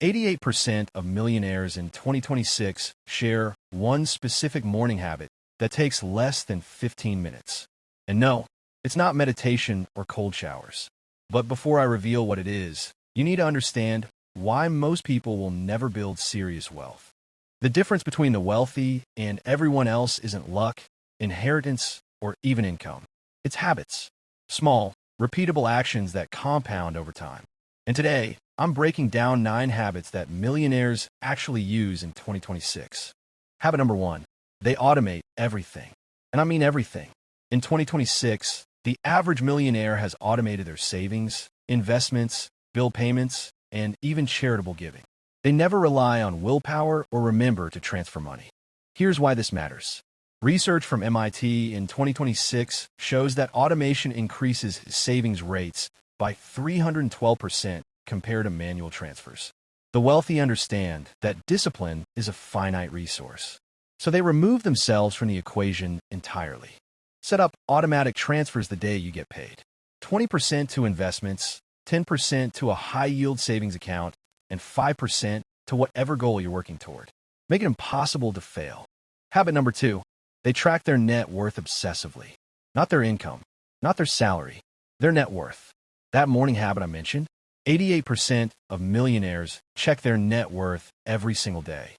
88% of millionaires in 2026 share one specific morning habit that takes less than 15 minutes. And no, it's not meditation or cold showers. But before I reveal what it is, you need to understand why most people will never build serious wealth. The difference between the wealthy and everyone else isn't luck, inheritance, or even income. It's habits. Small, repeatable actions that compound over time. And today, I'm breaking down 9 habits that millionaires actually use in 2026. Habit number 1, they automate everything. And I mean everything. In 2026, the average millionaire has automated their savings, investments, bill payments, and even charitable giving. They never rely on willpower or remember to transfer money. Here's why this matters. Research from MIT in 2026 shows that automation increases savings rates by 312% compared to manual transfers. The wealthy understand that discipline is a finite resource, so they remove themselves from the equation entirely. Set up automatic transfers the day you get paid. 20% to investments, 10% to a high-yield savings account, and 5% to whatever goal you're working toward. Make it impossible to fail. Habit number 2, they track their net worth obsessively. Not their income, not their salary, their net worth. That morning habit I mentioned, 88% of millionaires check their net worth every single day.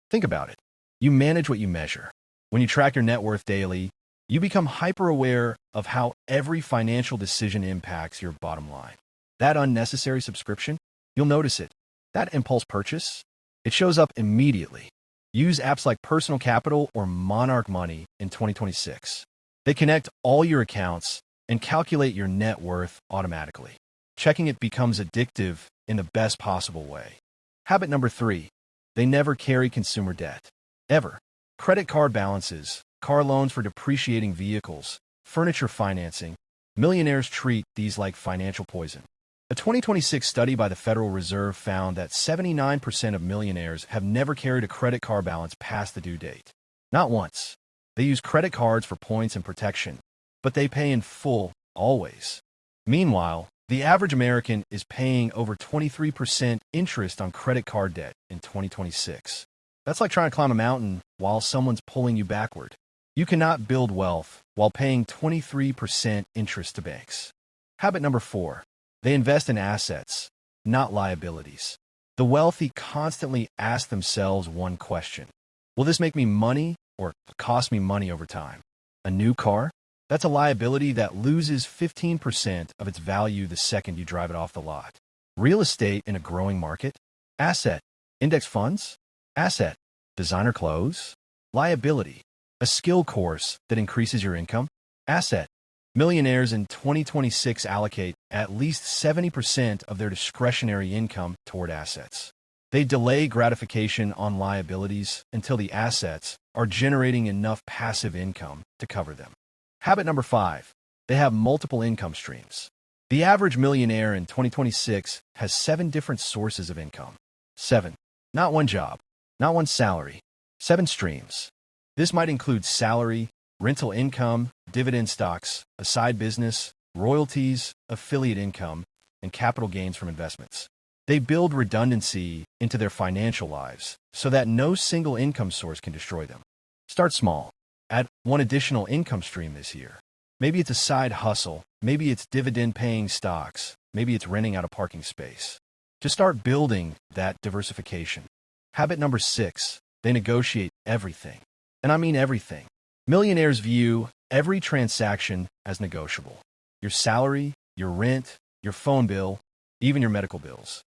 Think about it. You manage what you measure. When you track your net worth daily, you become hyper-aware of how every financial decision impacts your bottom line. That unnecessary subscription, you'll notice it. That impulse purchase, it shows up immediately. Use apps like Personal Capital or Monarch Money in 2026. They connect all your accounts and calculate your net worth automatically. Checking it becomes addictive in the best possible way. Habit number 3, they never carry consumer debt. Ever. Credit card balances, car loans for depreciating vehicles, furniture financing. Millionaires treat these like financial poison. A 2026 study by the Federal Reserve found that 79% of millionaires have never carried a credit card balance past the due date. Not once. They use credit cards for points and protection, but they pay in full, always. Meanwhile, the average American is paying over 23% interest on credit card debt in 2026. That's like trying to climb a mountain while someone's pulling you backward. You cannot build wealth while paying 23% interest to banks. Habit number 4, they invest in assets, not liabilities. The wealthy constantly ask themselves one question. Will this make me money or cost me money over time? A new car? That's a liability that loses 15% of its value the second you drive it off the lot. Real estate in a growing market? Asset. Index funds? Asset. Designer clothes? Liability. A skill course that increases your income? Asset. Millionaires in 2026 allocate at least 70% of their discretionary income toward assets. They delay gratification on liabilities until the assets are generating enough passive income to cover them. Habit number 5, they have multiple income streams. The average millionaire in 2026 has 7 different sources of income. 7. Not one job, not one salary. 7 streams. This might include salary, rental income, dividend stocks, a side business, royalties, affiliate income, and capital gains from investments. They build redundancy into their financial lives so that no single income source can destroy them. Start small. Add one additional income stream this year. Maybe it's a side hustle. Maybe it's dividend-paying stocks. Maybe it's renting out a parking space. Just start building that diversification. Habit number 6, they negotiate everything. And I mean everything. Millionaires view every transaction as negotiable. Your salary, your rent, your phone bill, even your medical bills.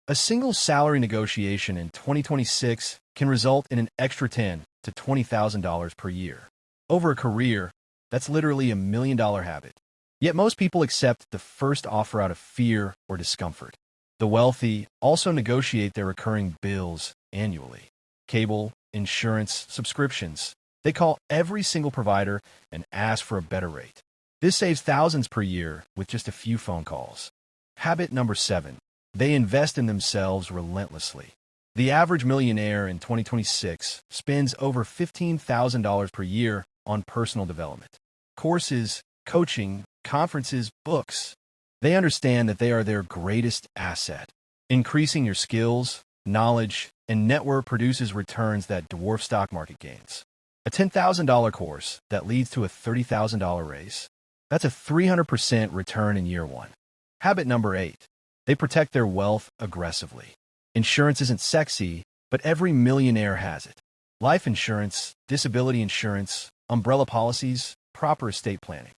A single salary negotiation in 2026 can result in an extra $10,000 to $20,000 per year. Over a career, that's literally $1 million habit. Yet most people accept the first offer out of fear or discomfort. The wealthy also negotiate their recurring bills annually. Cable, insurance, subscriptions. They call every single provider and ask for a better rate. This saves thousands per year with just a few phone calls. Habit number 7, they invest in themselves relentlessly. The average millionaire in 2026 spends over $15,000 per year on personal development. Courses, coaching, conferences, books. They understand that they are their greatest asset. Increasing your skills, knowledge, and network produces returns that dwarf stock market gains. A $10,000 course that leads to a $30,000 raise. That's a 300% return in year one. Habit number 8. They protect their wealth aggressively. Insurance isn't sexy, but every millionaire has it. Life insurance, disability insurance, umbrella policies, proper estate planning.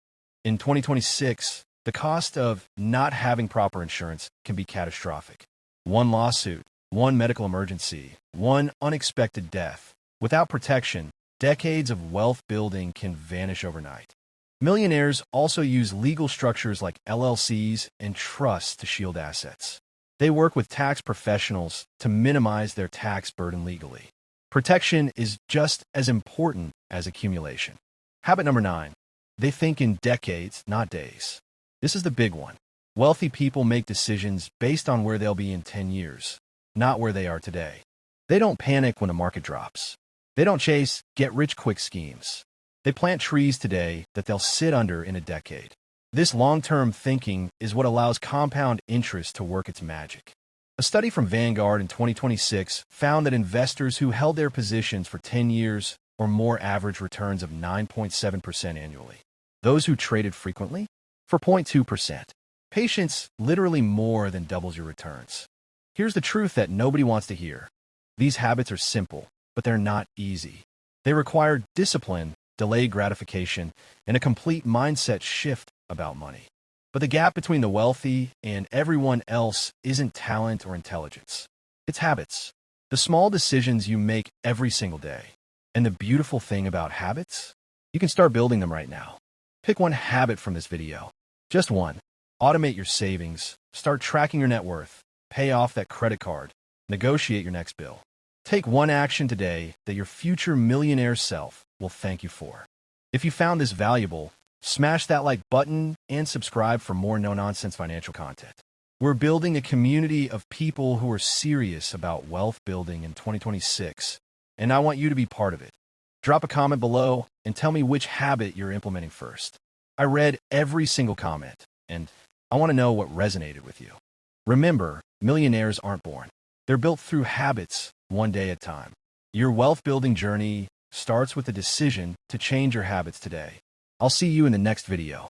In 2026, the cost of not having proper insurance can be catastrophic. One lawsuit, one medical emergency, one unexpected death. Without protection, decades of wealth building can vanish overnight. Millionaires also use legal structures like LLCs and trusts to shield assets. They work with tax professionals to minimize their tax burden legally. Protection is just as important as accumulation. Habit number 9. They think in decades, not days. This is the big one. Wealthy people make decisions based on where they'll be in 10 years, not where they are today. They don't panic when a market drops. They don't chase get-rich-quick schemes. They plant trees today that they'll sit under in a decade. This long-term thinking is what allows compound interest to work its magic. A study from Vanguard in 2026 found that investors who held their positions for 10 years or more average returns of 9.7% annually. Those who traded frequently? For 0.2%. Patience literally more than doubles your returns. Here's the truth that nobody wants to hear. These habits are simple, but they're not easy. They require discipline, delayed gratification, and a complete mindset shift about money. But the gap between the wealthy and everyone else isn't talent or intelligence. It's habits. The small decisions you make every single day. And the beautiful thing about habits? You can start building them right now. Pick one habit from this video. Just one. Automate your savings, start tracking your net worth, pay off that credit card, negotiate your next bill. Take one action today that your future millionaire self will thank you for. If you found this valuable, smash that like button and subscribe for more no-nonsense financial content. We're building a community of people who are serious about wealth building in 2026, and I want you to be part of it. Drop a comment below and tell me which habit you're implementing first. I read every single comment, and I want to know what resonated with you. Remember, millionaires aren't born. They're built through habits, one day at a time. Your wealth building journey starts with a decision to change your habits today. I'll see you in the next video.